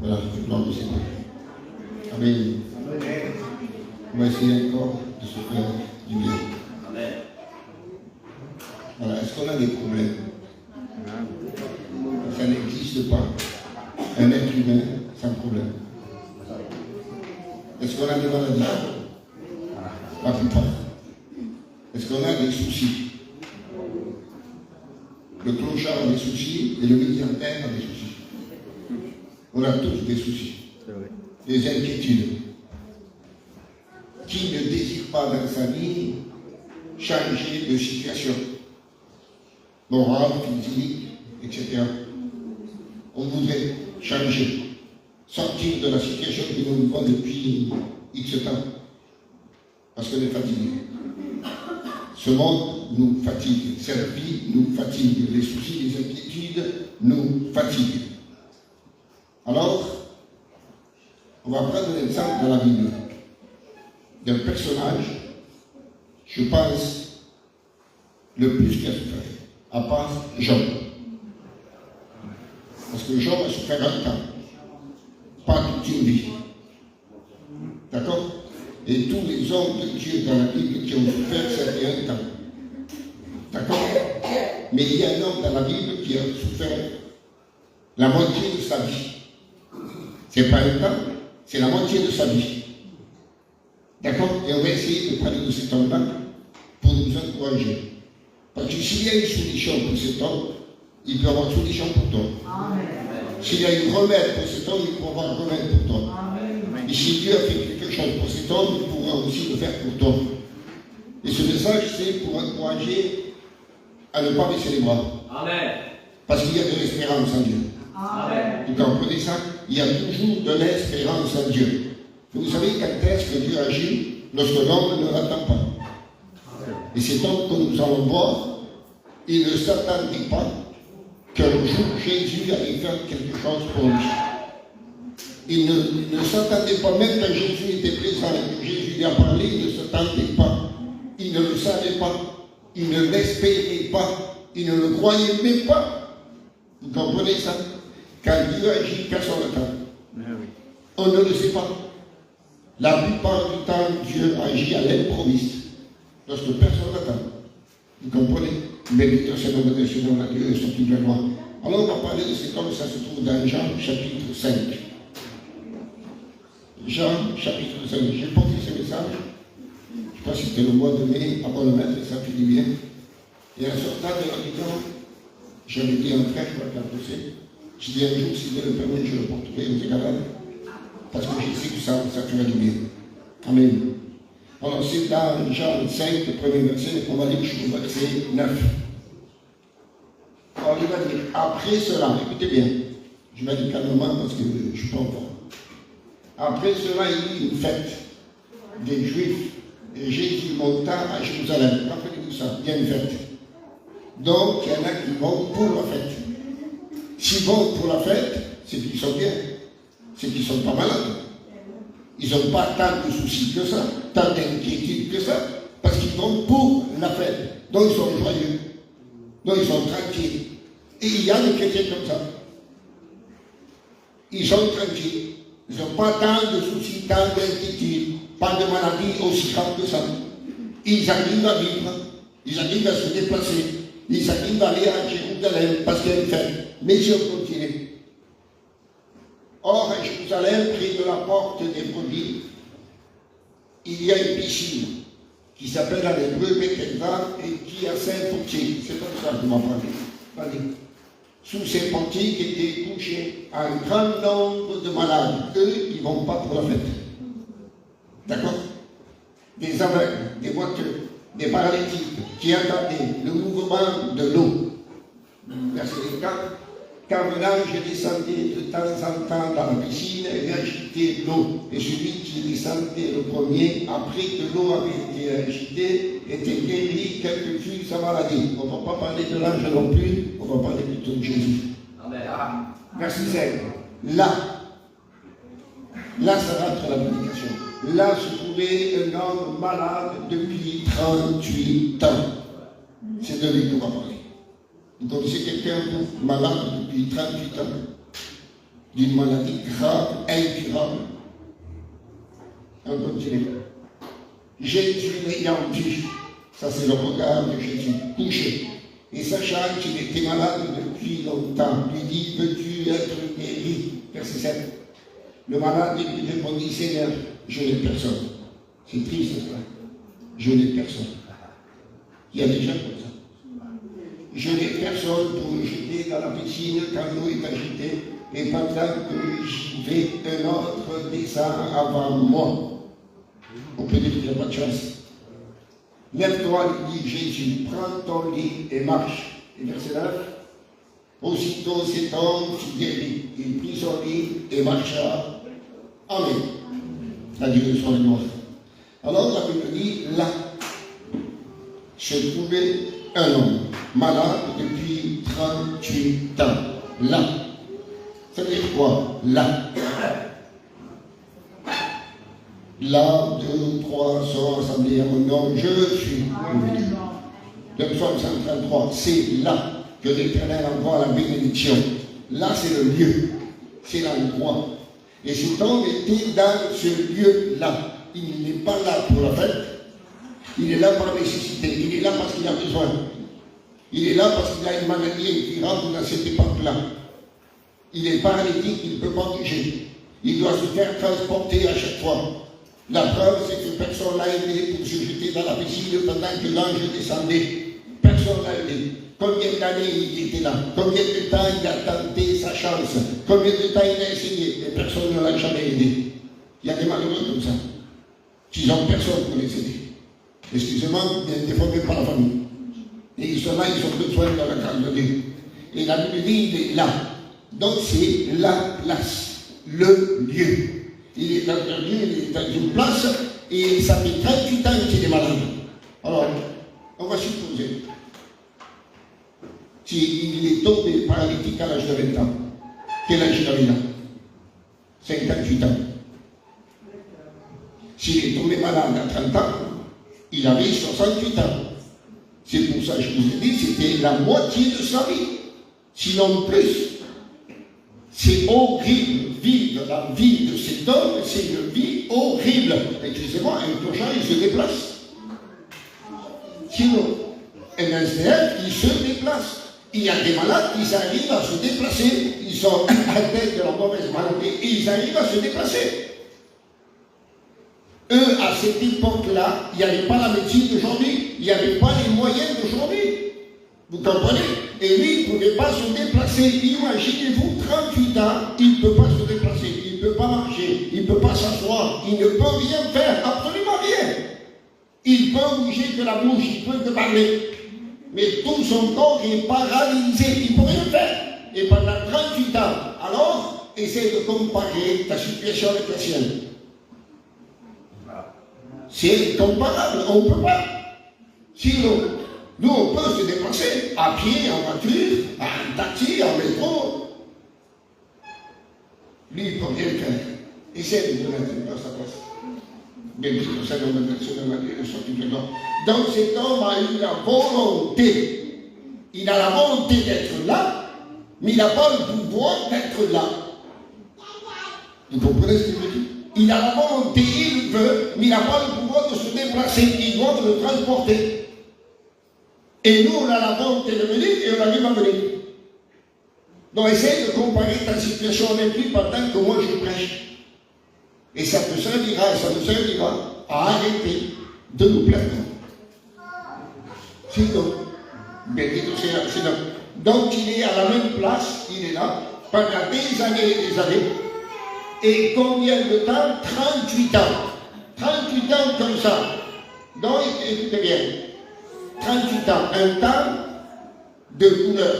Voilà, gloire au Seigneur. Amen. On va essayer encore de se faire du bien. Amen. Voilà, est-ce qu'on a des problèmes? Ça n'existe pas. Un être humain sans problème. Est-ce qu'on a des maladies? La plupart. Est-ce qu'on a des soucis? Le clochard a des soucis et le milliardaire a des soucis. On a tous des soucis. Des inquiétudes. Qui ne désire pas dans sa vie changer de situation morale, physique, etc. On voudrait changer, sortir de la situation que nous vivons depuis X temps, parce qu'on est fatigué. Ce monde nous fatigue, cette vie nous fatigue, les soucis, les inquiétudes nous fatiguent. Alors, on va prendre l'exemple dans la Bible d'un personnage, je pense, le plus qui a souffert, à part Job. Parce que Job a souffert un temps, pas toute une vie. D'accord? Et tous les hommes de Dieu dans la Bible qui ont souffert, c'était un temps. D'accord? Mais il y a un homme dans la Bible qui a souffert la moitié de sa vie. C'est pas un temps, c'est la moitié de sa vie. D'accord? Et on va essayer de parler de cet homme-là pour nous encourager. Parce que s'il y a une solution pour cet homme, il peut avoir une solution pour toi. S'il y a une remède pour cet homme, il peut avoir un remède pour toi. Et si Dieu a fait quelque chose pour cet homme, il pourra aussi le faire pour toi. Et ce message, c'est pour encourager à ne pas baisser les bras. Amen. Parce qu'il y a de l'espérance en Dieu. Amen. Vous comprenez ça? Il y a toujours de l'espérance en Dieu. Vous savez quand est-ce que Dieu agit? Lorsque l'homme ne l'attend pas. Et cet homme que nous allons voir, il ne s'attendait pas qu'un jour Jésus allait faire quelque chose pour lui. Il ne s'attendait pas, même quand Jésus était présent et que Jésus lui a parlé, il ne s'attendait pas. Il ne le savait pas. Il ne l'espérait pas. Il ne le croyait même pas. Vous comprenez ça? Quand Dieu agit, personne n'attend. On ne le sait pas. La plupart du temps, Dieu agit à l'improviste. Lorsque personne n'attend. Vous comprenez? Bénite au Seigneur de Dieu, la Dieu est sorti de la gloire. Alors on va parler de cet homme, ça se trouve dans Jean chapitre 5. Jean chapitre 5. J'ai porté ce message. Je ne sais pas si c'était le mois de mai, avant le maître, ça fait du bien. Et en sortant de la maison, j'avais dit à un frère, je vais l'appeler. Je dis un jour, si Dieu le permet, je le porterai aux égarades. Parce que je sais que ça fera du bien. Amen. Alors c'est dans Jean 5, le premier verset, on va lire jusqu'au verset 9. Alors il va dire, après cela, écoutez bien, je vais dire calmement parce que je ne suis pas encore. Après cela, il y eut une fête des Juifs et Jésus monta à Jérusalem. Rappelez-vous ça, il y a une fête. Donc il y en a qui vont pour la fête. S'ils vont pour la fête, c'est qu'ils sont bien, c'est qu'ils ne sont pas malades. Ils n'ont pas tant de soucis que ça, tant d'inquiétudes que ça, parce qu'ils vont pour la fête. Donc ils sont joyeux, donc ils sont tranquilles. Et il y a des chrétiens comme ça. Ils sont tranquilles, ils n'ont pas tant de soucis, tant d'inquiétudes, pas de maladies aussi graves que ça. Ils arrivent à vivre, ils arrivent à se déplacer, ils arrivent à aller à Jérusalem parce qu'il y a une fête. Mais si on continue. Or, à Jérusalem, près de la porte des brebis, il y a une piscine qui s'appelle à l'hébreu Bethesda et qui a 5 portiques. C'est comme ça que je m'en parle. Sous ces portiques étaient couchés un grand nombre de malades. Eux, ils ne vont pas pour la fête. D'accord? Des aveugles, des boiteux, des paralytiques qui attendaient le mouvement de l'eau. Verset 4. Car l'ange descendait de temps en temps dans la piscine et agitait l'eau. Et celui qui descendait le premier, après que l'eau avait été agitée, était guéri, quelle que fût sa maladie. On ne va pas parler de l'ange non plus, on va parler plutôt de Jésus. Amen. Verset 5. Là, ça rentre la prédication. Là se trouvait un homme malade depuis 38 ans. C'est de lui qu'on va parler. Vous connaissez quelqu'un malade depuis 38 ans? d'une maladie grave, incurable. On continue. Jésus l'ayant vu, ça c'est le regard de Jésus, couché, et sachant qu'il était malade depuis longtemps, lui dit, veux-tu être guéri? Verset 7. Le malade lui répondit, Seigneur, je n'ai personne. C'est triste ça. Je n'ai personne. Il y a des gens comme ça. Je n'ai personne pour me jeter dans la piscine quand l'eau est agitée, et pendant que j'y vais, un autre descend avant moi. On peut dire qu'il n'y a pas de chance. Lève-toi, lui dit Jésus, prends ton lit et marche. Et verset 9. Aussitôt cet homme fut guéri. Il prit son lit et marcha. Amen. À Dieu soit le gloire. Alors la Bible dit, là, se trouvait un homme malade depuis 38 ans. Là. Ça veut dire quoi? Là. Là, 2, 3 sont assemblés à mon nom, je suis. Le psaume 133, c'est là que l'Éternel envoie la bénédiction. Là, c'est le lieu, c'est l'endroit. Et cet homme était dans ce lieu-là. Il n'est pas là pour la fête, il est là par nécessité, il est là parce qu'il a besoin. Il est là parce qu'il a une maladie incurable à cette époque-là. Il est paralytique, il ne peut pas bouger. Il doit se faire transporter à chaque fois. La preuve, c'est que personne l'a aidé pour se jeter dans la piscine pendant que l'ange descendait. Personne l'a aidé. Combien d'années il était là? Combien de temps il a tenté sa chance? Combien de temps il a essayé? Et personne ne l'a jamais aidé. Il y a des malheureux comme ça. Ils n'ont personne pour les aider. Excusez-moi, des fois même pas la famille. Et ils sont là, ils ont besoin de la grâce de Dieu. Et la Bible dit, il est là. Donc c'est la place, le lieu. Il est dans un lieu, il est dans une place, et ça fait 38 ans qu'il est malade. Alors, on va supposer qu'il est tombé paralytique à l'âge de 20 ans. Quel âge il avait là? 58 ans. S'il est tombé malade à 30 ans, il avait 68 ans. C'est pour ça que je vous ai dit, c'était la moitié de sa vie, sinon plus. C'est horrible vivre la vie de cet homme, c'est une vie horrible. Excusez-moi, un clochard, il se déplace. Sinon, un SDF, il se déplace. Il y a des malades qui arrivent à se déplacer. Ils sont atteints de la mauvaise maladie et ils arrivent à se déplacer. Eux, à cette époque-là, il n'y avait pas la médecine d'aujourd'hui, il n'y avait pas les moyens d'aujourd'hui. Vous comprenez? Et lui, il ne pouvait pas se déplacer. Imaginez-vous, 38 ans, il ne peut pas se déplacer, il ne peut pas marcher, il ne peut pas s'asseoir, il ne peut rien faire, absolument rien. Il peut bouger que la bouche, il peut que parler. Mais tout son corps est paralysé, il ne peut rien faire. Et pendant 38 ans, alors, essaie de comparer ta situation avec la sienne. C'est comparable, on ne peut pas. Sinon, nous, on peut se déplacer à pied, en voiture, en taxi, en métro. Lui, il ne peut rien faire. Essaie de donner dans sa place. Béni le Seigneur de Dieu, soit tout dedans. Donc cet homme a eu la volonté. Il a la volonté d'être là, mais il n'a pas le pouvoir d'être là. Vous comprenez ce que je veux dire? Il a la volonté, il veut, mais il n'a pas le pouvoir de se déplacer. Il doit le transporter. Et nous, on a la volonté de venir et on arrive à venir. Donc, essaye de comparer ta situation avec lui pendant que moi je prêche. Et ça te servira, et ça nous servira à arrêter de nous plaindre. Sinon, sinon. Donc, il est à la même place, il est là, pendant des années et des années. Et combien de temps? 38 ans. 38 ans comme ça. Donc, écoutez bien. 38 ans. Un temps de douleur.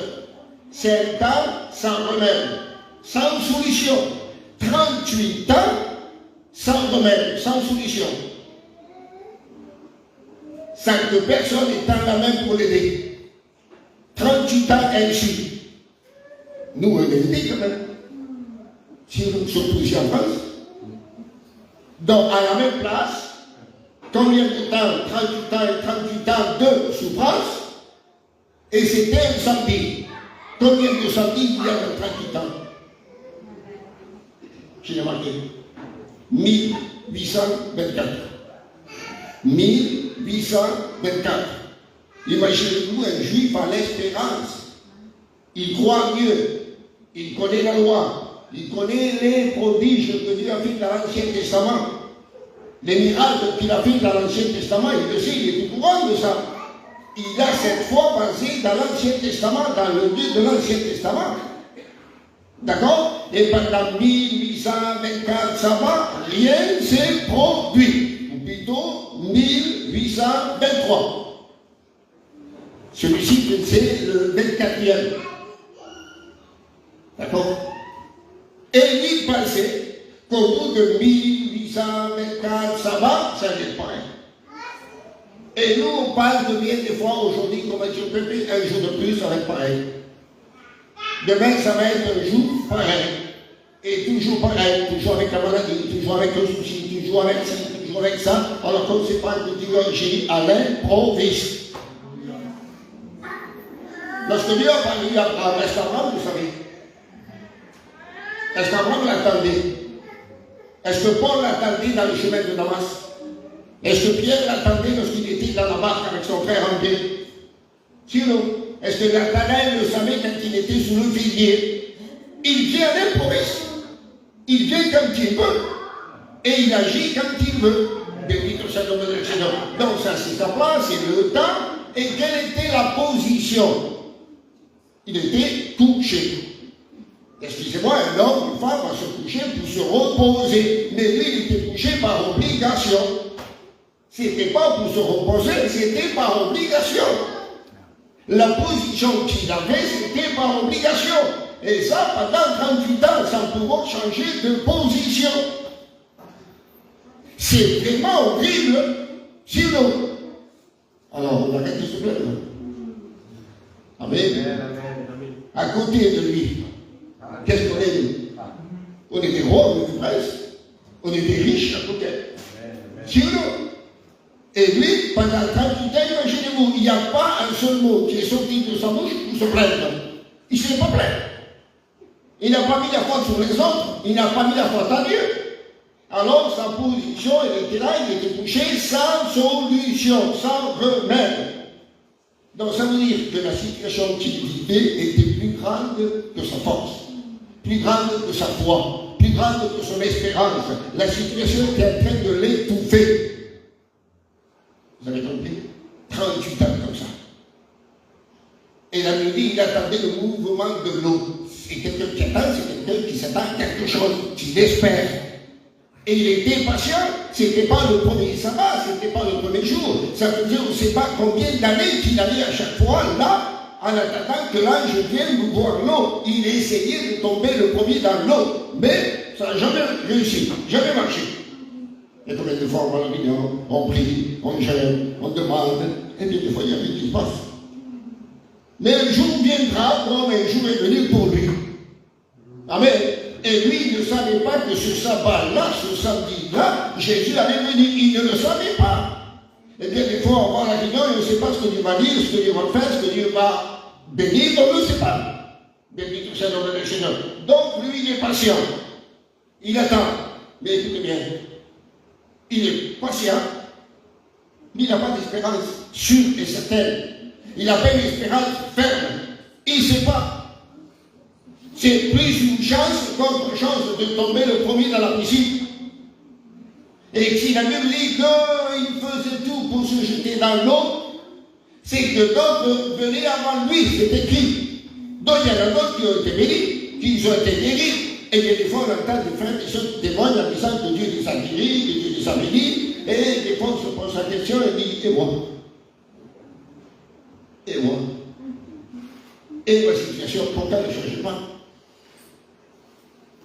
C'est un temps sans remède, sans solution. 38 ans sans remède, sans solution. Sans que personne n'étend la main pour l'aider. 38 ans ainsi. Nous, on est aidés quand même. Si nous sommes ici en France. Donc, à la même place, combien de temps? 38 ans et 38 ans de souffrance. Et c'était un samedi. Combien de samedis il y a de 38 ans? J'ai marqué 1824. 1824. Imaginez-vous un juif à l'espérance. Il croit mieux. Il connaît la loi. Il connaît les prodiges que Dieu a fait dans l'Ancien Testament. Les miracles qu'il a fait dans l'Ancien Testament, il le sait, il est au courant de ça. Il a cette foi basée dans l'Ancien Testament, dans le Dieu de l'Ancien Testament. D'accord? Et pendant 1824, ça va, rien s'est produit. Ou plutôt 1823. Celui-ci, c'est le 24e. D'accord? Et il pensait qu'au bout de 1824, ça va, ça n'est pas. Et nous, on parle de bien des fois aujourd'hui, comment dire, un jour de plus, ça va être pareil. Demain, ça va être un jour pareil. Et toujours pareil, toujours avec la maladie, toujours avec le souci, toujours avec ci, toujours avec ça. Alors qu'on ne sait pas que Dieu agit à l'improviste. Lorsque Dieu a parlé à Abraham, vous savez, est-ce qu'Abraham l'attendait? Est-ce que Paul l'attendait dans le chemin de Damas? Est-ce que Pierre l'attendait lorsqu'il était dans la barque avec son frère André? Sinon, est-ce que Nathanaël le savait quand il était sous le figuier? Il vient à l'improviste. Il vient quand il veut. Et il agit quand il veut. Béni que ça le Seigneur. Donc ça, c'est sa place, c'est le temps. Et quelle était la position? Il était couché. Excusez-moi, un homme, une femme va se coucher pour se reposer. Mais lui, il était couché par obligation. C'était pas pour se reposer, c'était par obligation. La position qu'il avait, c'était par obligation. Et ça, pendant 38 ans, sans pouvoir changer de position. C'est vraiment horrible. Sinon, alors on arrête de se plaindre. Amen. À côté de lui, qu'est-ce qu'on est? On était rois, on était princes, on était riches à côté. Sinon, et lui, pendant 38 ans, imaginez-vous, il n'y a pas un seul mot qui est sorti de sa bouche pour se plaindre. Il ne s'est pas plaint. Il n'a pas mis la faute sur les autres, il n'a pas mis la faute à Dieu. Alors sa position, elle était là, il était couché sans solution, sans remède. Donc ça veut dire que la situation qu'il vivait était plus grande que sa force, plus grande que sa foi, plus grande que son espérance. La situation était en train de l'étouffer. Vous avez compris? 38 ans comme ça. Et la nuit, il attendait le mouvement de l'eau. Et quelqu'un qui attend, c'est quelqu'un qui s'attend à quelque chose, qui l'espère. Et il était patient. Ce n'était pas le premier sabbat, ce n'était pas le premier jour. Ça faisait on ne sait pas combien d'années qu'il allait à chaque fois là, en attendant que l'ange vienne nous voir l'eau. Il essayait de tomber le premier dans l'eau. Mais ça n'a jamais réussi, jamais marché. Et combien de fois on va la vie, on prie, on gêne, on demande, et bien des fois il y a rien qui se passe. Mais un jour viendra, comme un jour est venu pour lui. Amen. Et lui, il ne savait pas que ce sabbat-là, ce samedi-là, Jésus allait venir. Il ne le savait pas. Et bien des fois, on va à la réunion et on ne sait pas ce que Dieu va dire, ce que Dieu va faire, ce que Dieu va bénir, on ne le sait pas. Béni tout ça dans le Seigneur. Donc, lui, il est patient. Il attend. Mais écoutez bien. Il est patient. Il n'a pas d'espérance sûre et certaine. Il n'a pas une espérance ferme. Il ne sait pas. C'est plus une chance qu'autre chance de tomber le premier dans la piscine. Et si la Bible dit qu'il faisait tout pour se jeter dans l'eau, c'est que d'autres venaient avant lui, c'est écrit. Donc il y en a d'autres qui ont été bénis, qui ont été guéris. Et bien des fois on entend des frères qui se témoignent en disant que Dieu les a guéris, que Dieu les a bénis. Et des fois on se pose la question et dit, et moi? Et moi? Et ma situation, pourquoi elle ne change pas?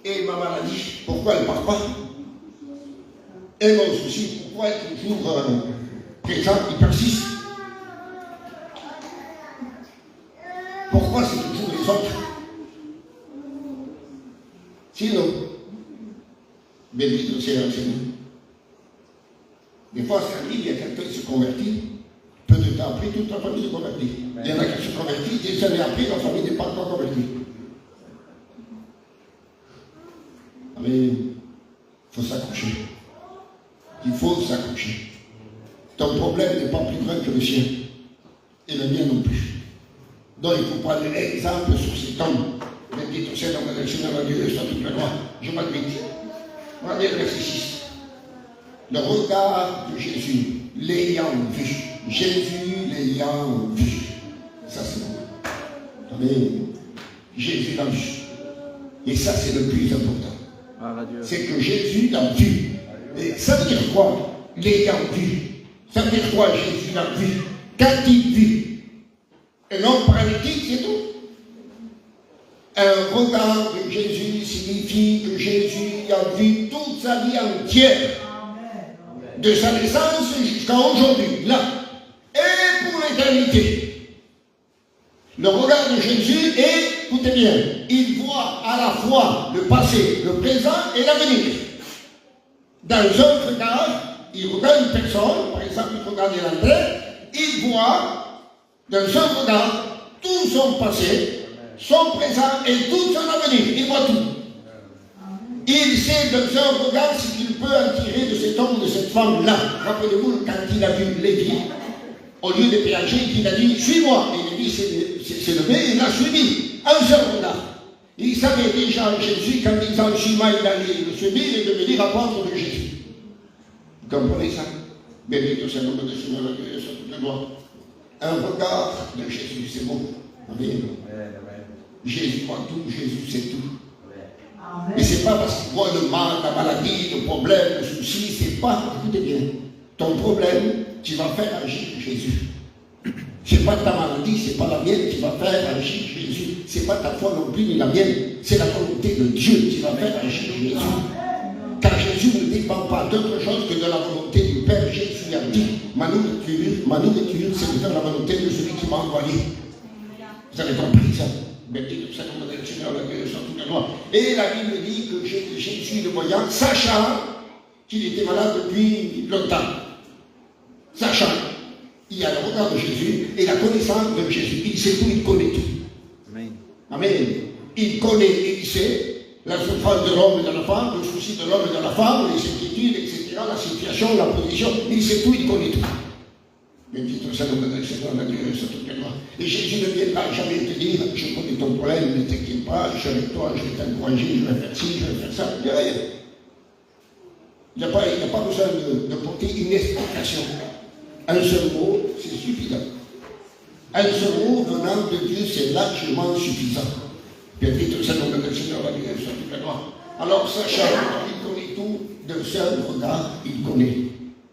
Et ma maladie, pourquoi elle ne part pas? Et mon souci, pourquoi elle est toujours présent, il persiste? Pourquoi c'est toujours les autres? Sinon, béni le Seigneur. Des fois, ça arrive, il y a quelqu'un qui se convertit, peu de temps après, toute la famille se convertit. Il y en a qui se convertissent, des années après, la famille n'est pas encore convertie. il faut s'accoucher. Il faut s'accoucher. Ton problème n'est pas plus grand que le sien. Et le mien non plus. Donc il faut prendre l'exemple sur cet homme. Bendito sea el nombre del Señor, la Dieu soit toute la gloire. Je m'admets. Regardez le verset 6. Le regard de Jésus, l'ayant vu. Jésus l'ayant vu. Ça c'est bon. Amen. Jésus l'a vu. Et ça c'est le plus important. C'est que Jésus l'a vu. Et ça veut dire quoi? L'ayant vu. Ça veut dire quoi? Jésus l'a vu. Qu'a-t-il vu? Un homme paralytique, c'est tout. Un regard de Jésus signifie que Jésus a vu toute sa vie entière. De sa naissance jusqu'à aujourd'hui, là. Et pour l'éternité. Le regard de Jésus est, écoutez bien, il voit à la fois le passé, le présent et l'avenir. Dans un regard, il regarde une personne, par exemple, il regarde l'André, il voit dans son regard tout son passé, son présent et tout son avenir. Il voit tout. Il sait dans son regard ce qu'il peut en tirer de cet homme ou de cette femme-là. Rappelez-vous, quand il a vu Lévi, au lieu de péager, il a dit, suis-moi. Et Lévi s'est levé et il a suivi. Un seul regard. Il savait déjà Jésus, quand il s'en chima, il allait le suivre et devenir apôtre de Jésus. Vous comprenez ça? Bénito soit le nom de Seigneur, la Dieu soit toute la gloire. Un regard de Jésus, c'est bon. Amen. Jésus voit tout, Jésus sait tout. Et c'est pas parce qu'il voit le mal, la maladie, le problème, le souci, c'est pas, écoutez bien, ton problème, tu vas faire agir Jésus. C'est pas ta maladie, c'est pas la mienne qui va faire agir Jésus. C'est pas ta foi non plus ni la mienne, c'est la volonté de Dieu qui va faire agir Jésus. Car Jésus ne dépend pas d'autre chose que de la volonté du Père. Jésus a dit, ma nourriture, c'est de faire la volonté de celui qui m'a envoyé. Vous avez compris ça? Bendito sea el nombre del Señor, la Dieu soit toute la gloire. Et la Bible dit que Jésus le voyant, sachant qu'il était malade depuis longtemps, sachant, il y a le regard de Jésus et la connaissance de Jésus. Il sait tout, il connaît tout. Amen. Amen. Il connaît et il sait la souffrance de l'homme et de la femme, le souci de l'homme et de la femme, les inquiétudes, etc., la situation, la position. Il sait tout, il connaît tout. Bendito sea el nombre del Señor, la Dieu soit toute la gloire. Et Jésus ne viendra jamais te dire, je connais ton problème, ne t'inquiète pas, je suis avec toi, je vais t'encourager, je vais faire ci, je vais faire ça. Il n'y a rien. Il n'y a pas besoin de porter une explication. Un seul mot, c'est suffisant. Un seul mot venant de Dieu, c'est largement suffisant. Bendito sea el nombre del Señor, la Dieu soit toute la gloire. Alors, sachant qu'il connaît tout, d'un seul regard, il connaît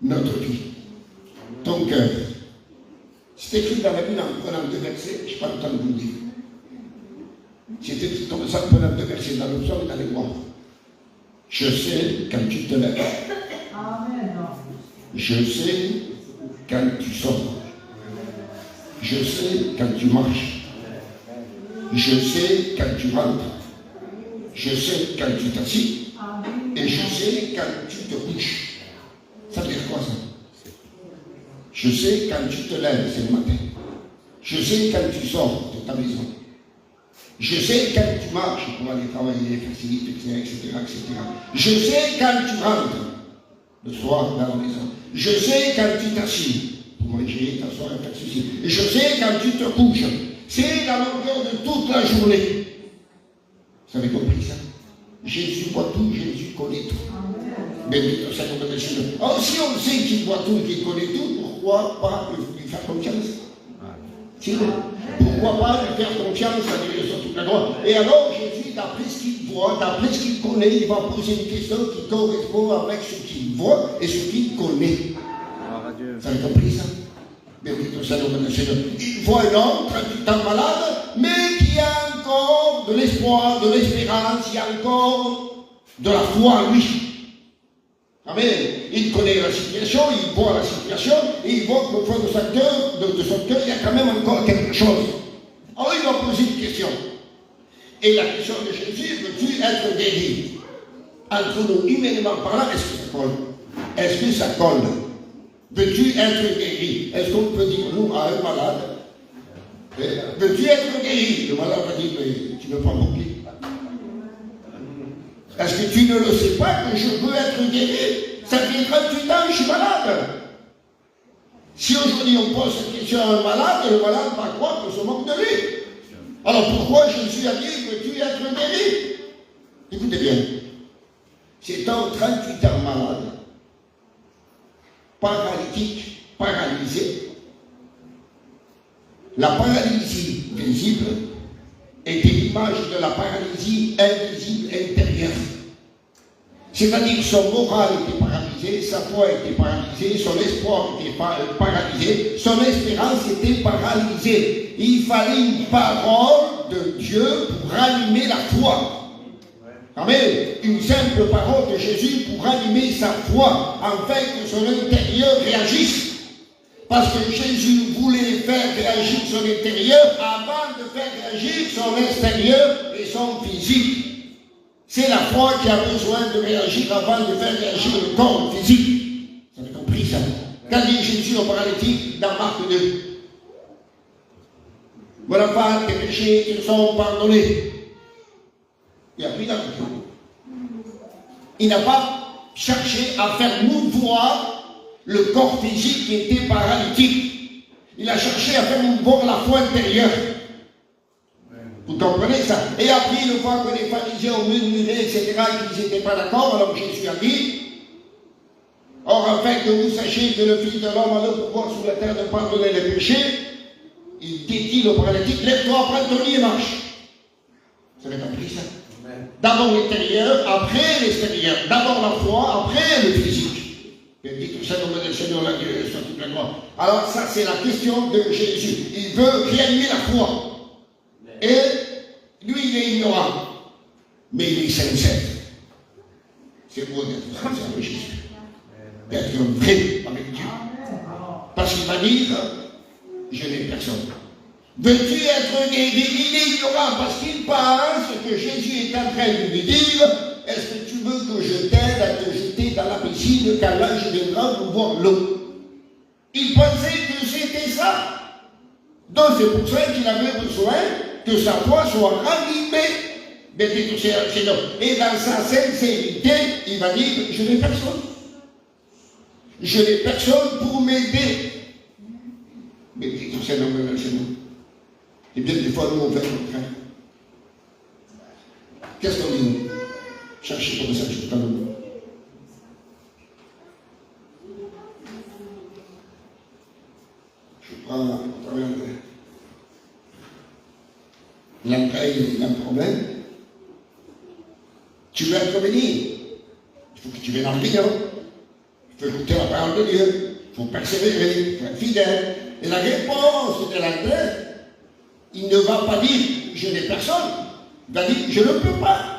notre vie. Ton cœur. C'est écrit dans la Bible en prenant deux versets, je n'ai pas le temps de vous le dire. C'est écrit comme ça en prenant deux versets dans le psaume et dans les mois. Je sais quand tu te lèves. Je sais quand tu sors. Je sais quand tu marches. Je sais quand tu rentres. Je sais quand tu t'assis. Et je sais quand tu te couches. Ça veut dire quoi ça? Je sais quand tu te lèves, c'est le matin. Je sais quand tu sors de ta maison. Je sais quand tu marches pour aller travailler, faire ci, etc., etc. Je sais quand tu rentres le soir dans la maison. Je sais quand tu t'assis pour manger, t'asseoir et faire ceci. Et je sais quand tu te couches. C'est la longueur de toute la journée. Vous avez compris ça? Jésus voit tout, Jésus connaît tout. Bendito sea el nombre del Señor. Alors si on sait qu'il voit tout, qu'il connaît tout, pourquoi pas lui faire confiance? Pourquoi pas lui faire confiance à Dieu sur toute la gloire? Et alors Jésus, d'après ce qu'il voit, d'après ce qu'il connaît, il va poser une question qui correspond avec ce qu'il voit et ce qu'il connaît. Vous avez compris ça? Bendito sea el nombre del Señor. Il voit un homme 38 ans malade, mais qui a encore de l'espoir, de l'espérance, il y a encore de la foi en lui. Amen. Il connaît la situation, il voit la situation, et il voit qu'au fond de son cœur, il y a quand même encore quelque chose. Alors il va poser une question. Et la question de Jésus, veux-tu être guéri? Entre nous, humainement parlant, est-ce que ça colle? Est-ce que ça colle? Veux-tu être guéri? Est-ce qu'on peut dire, nous, à un malade, veux-tu être guéri? Le malade va dire, mais tu ne prends pas plus. Est-ce que tu ne le sais pas que je veux être guéri? Ça fait 38 ans que je suis malade. Si aujourd'hui on pose cette question à un malade, le malade va croire qu'on se moque de lui. Alors pourquoi Jésus a dit que tu es être guéri? Écoutez bien. C'est un 38 ans malade, paralytique, paralysé. La paralysie visible était l'image de la paralysie invisible intérieure. C'est-à-dire que son moral était paralysé, sa foi était paralysée, son espoir était paralysé, son espérance était paralysée. Il fallait une parole de Dieu pour ranimer la foi. Amen. Une simple parole de Jésus pour ranimer sa foi, afin que son intérieur réagisse. Parce que Jésus voulait faire réagir son intérieur avant de faire réagir son extérieur et son physique. C'est la foi qui a besoin de réagir avant de faire réagir le corps physique. Vous avez compris ça? Qu'a dit Jésus au paralytique dans Marc 2? Voilà pas tes péchés, ils sont pardonnés. Il a pris la mesure. Il n'a pas cherché à faire mouvoir le corps physique qui était paralytique. Il a cherché à faire mouvoir la foi intérieure. Vous comprenez ça? Et après, une fois que les pharisiens ont murmuré, etc., qu'ils n'étaient pas d'accord, alors Jésus a dit, or, afin que vous sachiez que le Fils de l'homme a le pouvoir sur la terre de pardonner les péchés, il dit-il au paralytique, lève-toi, prends ton lit et marche. Vous avez compris ça? D'abord l'intérieur, après l'extérieur. D'abord la foi, après le physique. Bendito sea el nombre del Seigneur, la Dieu soit toute la gloire. Alors ça, c'est la question de Jésus. Il veut réanimer la foi. Et lui, il est ignorant. Mais il est sincère. C'est beau d'être sincère avec Jésus. D'être vrai avec Dieu. Parce qu'il va dire, je n'ai personne. Veux-tu être guéri? Il est ignorant parce qu'il pense que Jésus est en train de lui dire, est-ce que tu veux que je t'aide à te jeter dans la piscine car là je viendrai pour boire l'eau? Il pensait que c'était ça. Donc c'est pour ça qu'il avait besoin que sa foi soit ranimée. Et dans sa sincérité, il va dire, je n'ai personne. Je n'ai personne pour m'aider. Mais tout ça, non, chez nous. Et bien des fois, nous, on fait le contraire. Qu'est-ce qu'on dit? Cherchez comme ça, je ne sais pas le mot. Je prends à travers l'entraille, il y a un problème. Tu veux être béni. Il faut que tu viennes en prière. Il faut écouter la parole de Dieu. Il faut persévérer. Il faut être fidèle. Et la réponse de l'entraille, il ne va pas dire je n'ai personne. Il va dire je ne peux pas.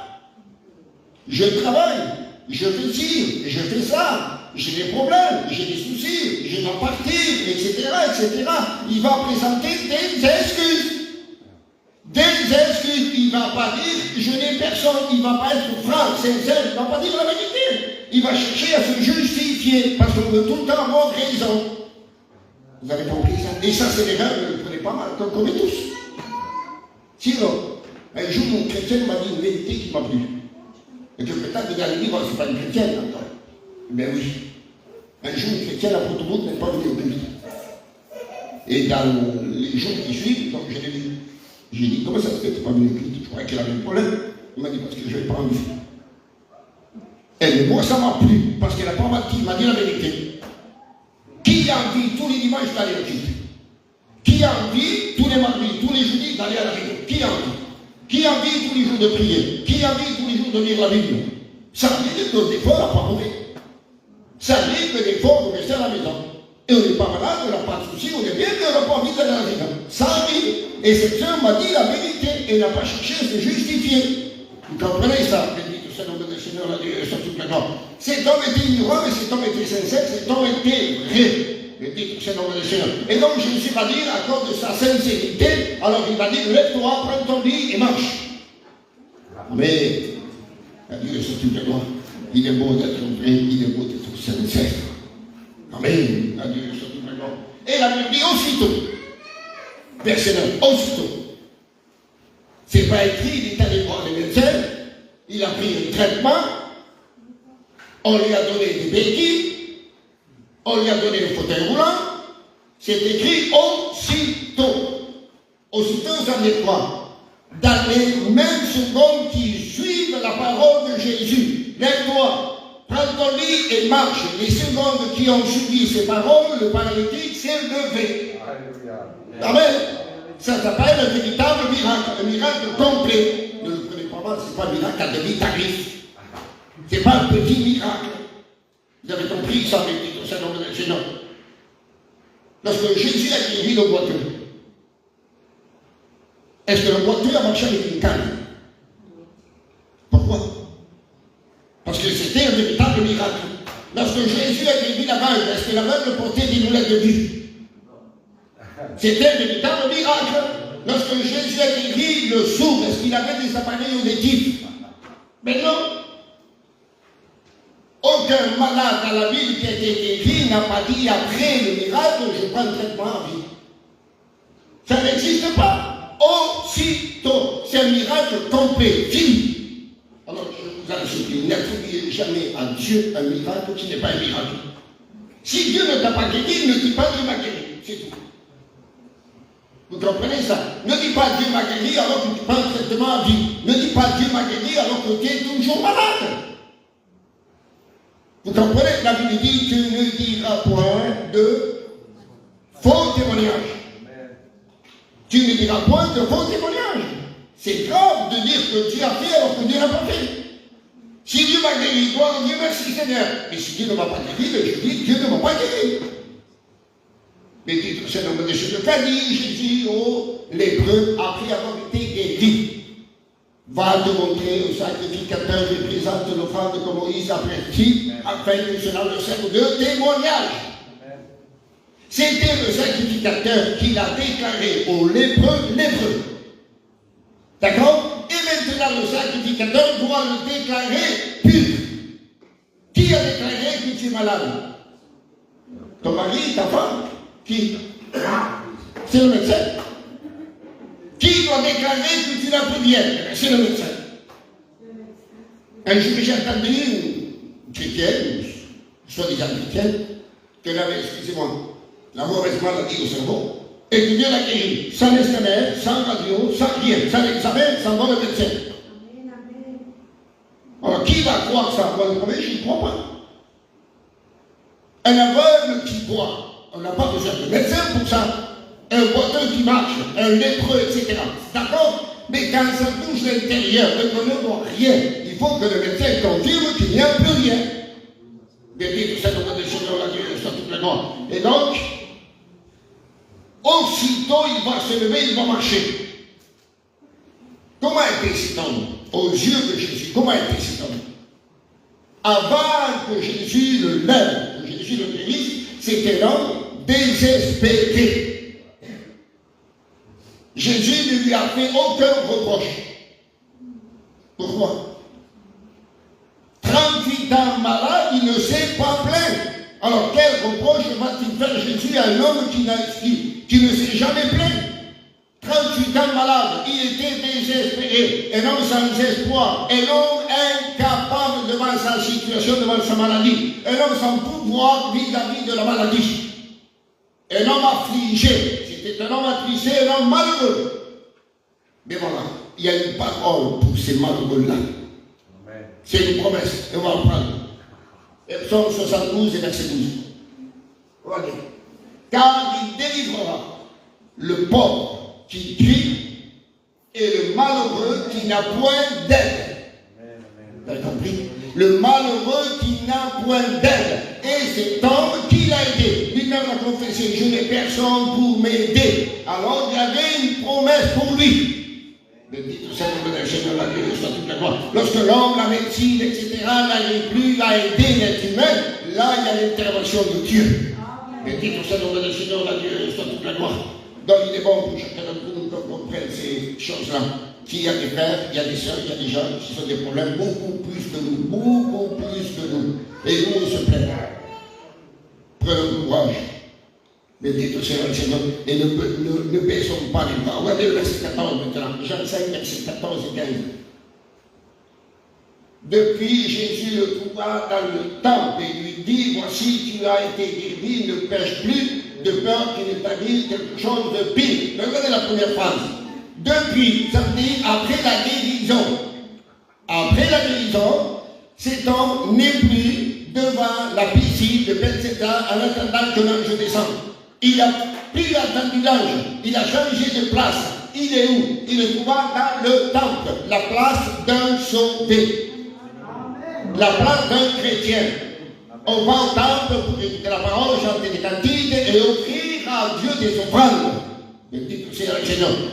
Je travaille, je fais ci, je fais ça, j'ai des problèmes, j'ai des soucis, je dois partir, etc., etc. Il va présenter des excuses. Des excuses. Il ne va pas dire je n'ai personne. Il ne va pas être franc, sincère. Il ne va pas dire la vérité. Il va chercher à se justifier parce qu'on veut tout le temps avoir raison. Vous avez compris ça? Et ça, c'est l'erreur que vous prenez pas mal, qu'on connaît tous. Sinon, un jour, mon chrétien m'a dit une vérité qui m'a plu. Et que peut-être vous allez dire, c'est pas une chrétienne encore. Ben oui. Un jour, une chrétienne à Porto-Route n'est pas venue au culte. Et dans les jours qui suivent, donc je l'ai vu. J'ai dit, comment ça se fait que tu n'es pas venu au culte? Je croyais qu'elle avait un problème. Il m'a dit, parce que je n'avais pas envie. Et moi, ça m'a plu, parce qu'elle n'a pas menti, il m'a dit la vérité. Qui a envie tous les dimanches d'aller au culte? Qui a envie tous les mardis, tous les jeudis d'aller à la réunion? Qui a envie? Qui a envie tous les jours de prier? Qui a envie tous les jours de lire la Bible? Ça veut dire que des fois, on n'a pas mauvais. Ça veut dire que des fois, on reste à la maison. Et on n'est pas malade, on n'a pas de soucis, on est bien, mais on n'a pas envie d'aller à la réunion. Ça arrive. Et cette sœur m'a dit la vérité et n'a pas cherché à se justifier. Vous comprenez ça? Béni soit le nom du Seigneur, la Dieu, sur toute la gloire. Cet homme était ignorant, mais cet homme était sincère, cet homme était vrai. Béni soit le nom du Seigneur. Et donc Jésus va dire, à cause de sa sincérité, alors il va dire, lève-toi, prends ton lit et marche. Mais, la Dieu, sur toute la gloire. Il est beau d'être vrai, il est beau d'être sincère. Amen. La Dieu, sur toute la gloire. Et la Bible dit aussitôt. Verset 9, aussitôt. C'est pas écrit, il est allé voir les médecins, il a pris un traitement, on lui a donné des béquilles, on lui a donné le fauteuil roulant, c'est écrit aussitôt. Aussitôt, ça veut dire quoi? Dans les mêmes secondes qui suivent la parole de Jésus, lève-toi, prends ton lit et marche. Les secondes qui ont suivi ces paroles, le paralytique s'est levé. Amen. Ça s'appelle un véritable miracle, un miracle complet. Ne le prenez pas mal, ce n'est pas un miracle à demi-tarif. Ce n'est pas un petit miracle. Vous avez compris ça, mes petits, c'est nombre de Seigneur. Lorsque Jésus a guéri le boiteux, est-ce que le boiteux a marché avec une canne? Pourquoi? Parce que c'était un véritable miracle. Lorsque Jésus a guéri l'aveugle, est-ce que l'aveugle portait des lunettes de vue? C'était un véritable miracle. Lorsque Jésus a guéri le sourd, est-ce qu'il avait des appareils auditifs? Mais non. Aucun malade à la ville qui a été guéri n'a pas dit après le miracle, je prends le traitement à vie. Ça n'existe pas. Aussitôt, c'est un miracle complet, fini. Alors je vous assure, n'attribuez jamais à Dieu un miracle qui n'est pas un miracle. Si Dieu ne t'a pas guéri, ne dis pas Dieu m'a guéri. C'est tout. Vous comprenez ça? Ne dis pas Dieu m'a guéri alors que tu prends le traitement à vie. Ne dis pas Dieu m'a guéri alors que tu es toujours malade. Vous comprenez? La Bible dit tu ne diras point de faux témoignages. Tu ne diras point de faux témoignages. C'est grave de dire que Dieu a fait alors que Dieu n'a pas fait. Si Dieu m'a guéri, il doit dire merci Seigneur. Mais si Dieu ne m'a pas guéri, je dis Dieu ne m'a pas guéri. Mais dites, c'est le nom de Jésus. Qu'a dit Jésus aux lépreux après avoir été guéri? Va te montrer au sacrificateur et présente l'offrande que Moïse a prescrit afin que cela le serve de témoignage. C'était le sacrificateur qui l'a déclaré aux lépreux. D'accord? Et maintenant le sacrificateur doit le déclarer pur. Qui a déclaré que tu es malade? Ton mari, ta femme? Qui? C'est le médecin. Qui doit déclarer que tu n'as plus bien? C'est le médecin. Un jour, j'ai entendu une chrétienne, soi-disant chrétienne, qu'elle avait, excusez-moi, la mauvaise maladie au cerveau, et que Dieu l'a guérie, sans escalaire, sans radio, sans rien, sans examen, sans voir le médecin. Alors, qui va croire ça? Moi, le premier, je ne crois pas. Un aveugle qui voit, on n'a pas besoin de médecin pour ça. Un boiteux qui marche, un lépreux, etc. D'accord? Mais quand ça touche l'intérieur, qu'on ne voit rien, il faut que le médecin confirme qu'il n'y a plus rien. Bien dit, tout ça, on va déchirer la Dieu, ça toute la noix. Et donc, aussitôt, il va se lever, il va marcher. Comment était cet homme? Aux yeux de Jésus, comment était cet homme? Avant que Jésus le lève, que Jésus le guérisse, c'était un homme désespéré. Jésus ne lui a fait aucun reproche. Pourquoi? 38 ans malade, il ne s'est pas plaint. Alors quel reproche va-t-il faire Jésus à un homme qui ne s'est jamais plaint? 38 ans malade, il était désespéré, un homme sans espoir, un homme incapable devant sa situation, devant sa maladie, un homme sans pouvoir vis-à-vis de la maladie, un homme affligé. C'était un homme attristé, un homme malheureux. Mais voilà, il y a une parole pour ces malheureux-là. C'est une promesse, et on va en prendre. Psaume 72 et verset 12. Regardez. Car il délivrera le pauvre qui crie et le malheureux qui n'a point d'aide. Vous avez compris? Le malheureux qui n'a point d'aide. Et cet homme qui l'a aidé, lui-même a confessé, je n'ai personne pour m'aider. Alors il y avait une promesse pour lui. Bendit tout ça, le Seigneur la Dieu, soit toute la gloire. Lorsque l'homme, la médecine, etc., n'arrive plus à aider l'être humain, là il y a l'intervention de Dieu. Bendit tout ça, le Seigneur la Dieu, soit toute la gloire. Donc il est bon pour chacun d'entre nous qu'on comprenne ces choses-là. S'il y a des frères, il y a des sœurs, il y a des gens qui ont des problèmes beaucoup plus que nous, beaucoup plus que nous. Et nous, on se plaît. Prenons courage. Bendit au Seigneur, et ne baissons pas les bras. Regardez le verset 14 maintenant. Jean 5, verset 14 et 15. Depuis, Jésus le trouva dans le temple et lui dit, voici, tu as été guéri, ne pêche plus, de peur qu'il ne t'arrive quelque chose de pire. Regardez la première phrase. Depuis, ça veut dire après la guérison. Après la guérison, cet homme n'est plus devant la piscine de Bethesda en attendant que l'ange descende. Il a plus attendu l'ange, il a changé de place. Il est où? Il le trouva dans le temple, la place d'un sauvé, la place d'un chrétien. On va au temple pour écouter la parole, chanter des cantiques et offrir à Dieu des offrandes.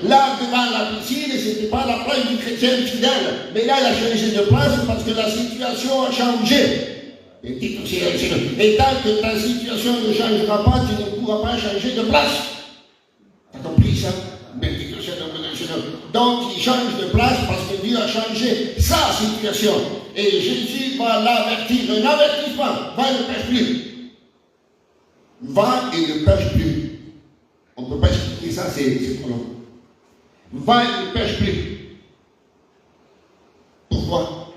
Là, devant la piscine, ce n'était pas la place du chrétien fidèle, mais là, il a changé de place parce que la situation a changé. Et tant que ta situation ne changera pas, tu ne pourras pas changer de place. Tu as compris ça? Donc il change de place parce que Dieu a changé sa situation. Et Jésus va l'avertir, un avertissement, va et ne pêche plus. Va et ne pêche plus. On ne peut pas expliquer ça, c'est trop long. Va et ne pêche plus. Pourquoi?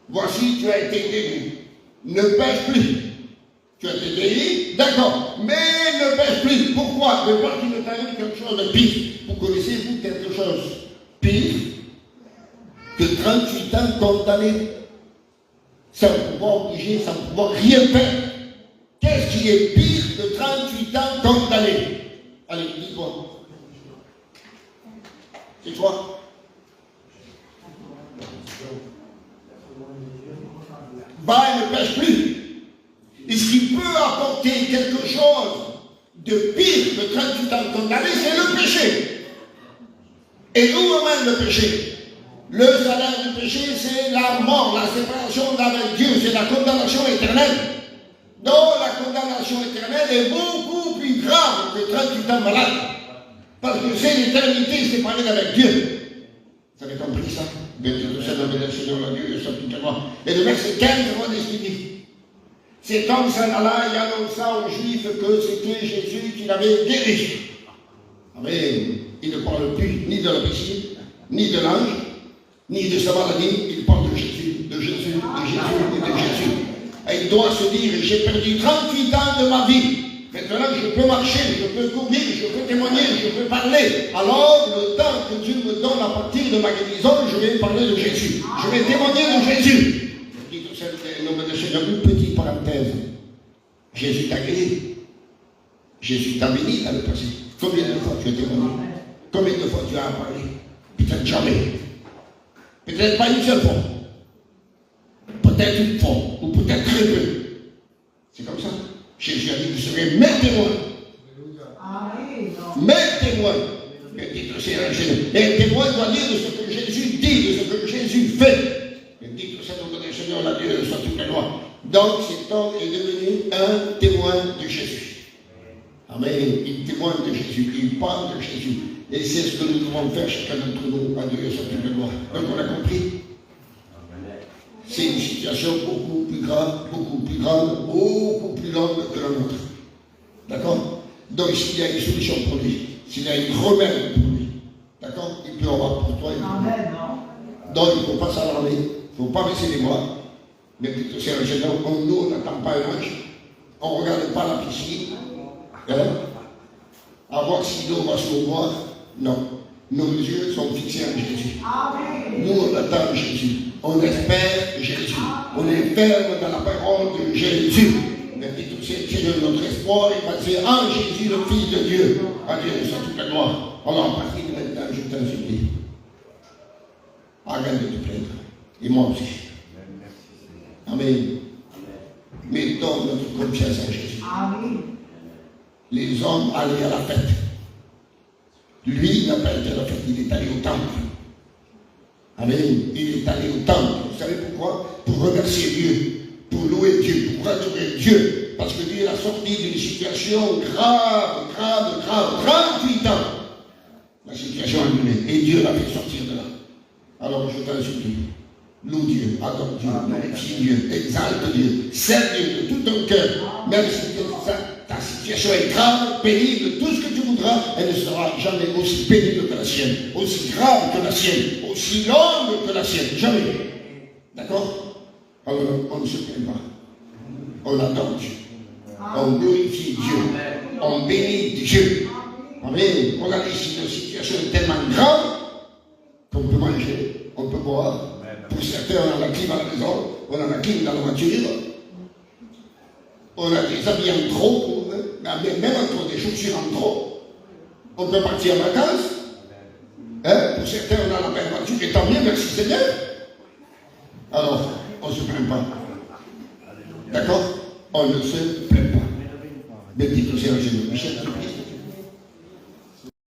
Voici, tu as été guéri. Ne pêche plus. Tu as été guéri, d'accord, mais ne pêche plus. Pourquoi? De peur qu'il ne t'arrive quelque chose de pire. Vous connaissez-vous quelque chose pire que 38 ans condamné sans pouvoir obliger, sans pouvoir rien faire? Qu'est-ce qui est pire que 38 ans condamné? Allez, dis-moi. C'est quoi? Va et ne pêche plus. Et ce qui peut apporter quelque chose de pire que 38 ans condamné, c'est le péché. Et où emmène le péché? Le salaire du péché, c'est la mort, la séparation d'avec Dieu, c'est la condamnation éternelle. Donc la condamnation éternelle est beaucoup plus grave que 38 ans malade. Parce que c'est l'éternité séparée d'avec Dieu. Vous avez compris ça? Et le verset 15, on va expliquer. Cet homme s'en alla et annonça aux Juifs que c'était Jésus qui l'avait guéri. Amen. Il ne parle plus ni de la piscine, ni de l'ange, ni de sa maladie. Il parle de Jésus, de Jésus, de Jésus et de Jésus. Et il doit se dire, j'ai perdu 38 ans de ma vie. Maintenant, je peux marcher, je peux courir, je peux témoigner, je peux parler. Alors, le temps que Dieu me donne à partir de ma guérison, je vais parler de Jésus. Je vais témoigner de Jésus. Une petite parenthèse. Jésus t'a guéri. Jésus t'a béni dans le passé. Combien de fois tu as témoigné? Combien de fois tu as parlé? Peut-être jamais. Peut-être pas une seule fois. Peut-être une fois. Ou peut-être très peu. C'est comme ça. Jésus a dit que vous serez mes témoins. Mes témoins. Et un témoin doit dire de ce que Jésus dit, de ce que Jésus fait. Il dit que ça nous donne le Seigneur, la Dieu, soit toute la loi. Donc cet homme est devenu un témoin de Jésus. Amen. Il témoigne de Jésus, il parle de Jésus. Et c'est ce que nous devons faire chacun d'entre nous. À Dieu soit toute la loi. Donc on a compris. C'est une situation beaucoup plus grave, beaucoup plus grande, beaucoup plus longue que la nôtre. D'accord? Donc s'il y a une solution pour lui, s'il y a une remède pour lui, d'accord? Il peut en avoir pour toi. Donc il ne faut pas s'alarmer, il ne faut pas baisser les bras. Mais plutôt c'est un jeune homme, nous on n'attend pas un ange, on ne regarde pas la piscine, hein? À voir si l'eau va s'ouvrir. Non. Nos yeux sont fixés en Jésus. Nous on attend Jésus. On espère Jésus. On est ferme dans la parole de Jésus. Mais tout c'est notre espoir est basé en Jésus, le Fils de Dieu. À Dieu soit toute la gloire. Alors, à partir de maintenant, je t'en supplie. Arrête de te plaindre. Et moi aussi. Amen. Mettons notre confiance en Jésus. Les hommes allaient à la fête. Lui n'a pas été à la fête, il est allé au temple. Amen. Il est allé au temple. Vous savez pourquoi? Pour remercier Dieu, pour louer Dieu, pour adorer Dieu. Parce que Dieu l'a sorti d'une situation grave, 38 ans. La situation est menée. Et Dieu l'a fait sortir de là. Alors je t'en supplie. Loue Dieu, adore Dieu, glorifie Dieu, exalte Dieu, serre Dieu de tout ton cœur. Même si ta situation est grave, pénible, tout ce que tu voudras, elle ne sera jamais aussi pénible que la sienne, aussi grave que la sienne, aussi longue que la sienne. Jamais. D'accord? Alors, on ne se plaint pas. On adore Dieu. On glorifie Dieu. On bénit Dieu. Amen. Regardez ici, une situation est tellement grave qu'on peut manger, on peut boire. Pour certains, on a la clim à la maison, on a la clim dans la voiture. On a des habits en trop, même encore des chaussures en trop. On peut partir en vacances. Pour certains, on a la même voiture, et tant mieux, merci Seigneur. Alors, on ne se plaint pas. D'accord? On ne se plaint pas. Béni que Seigneur Jésus. Michel,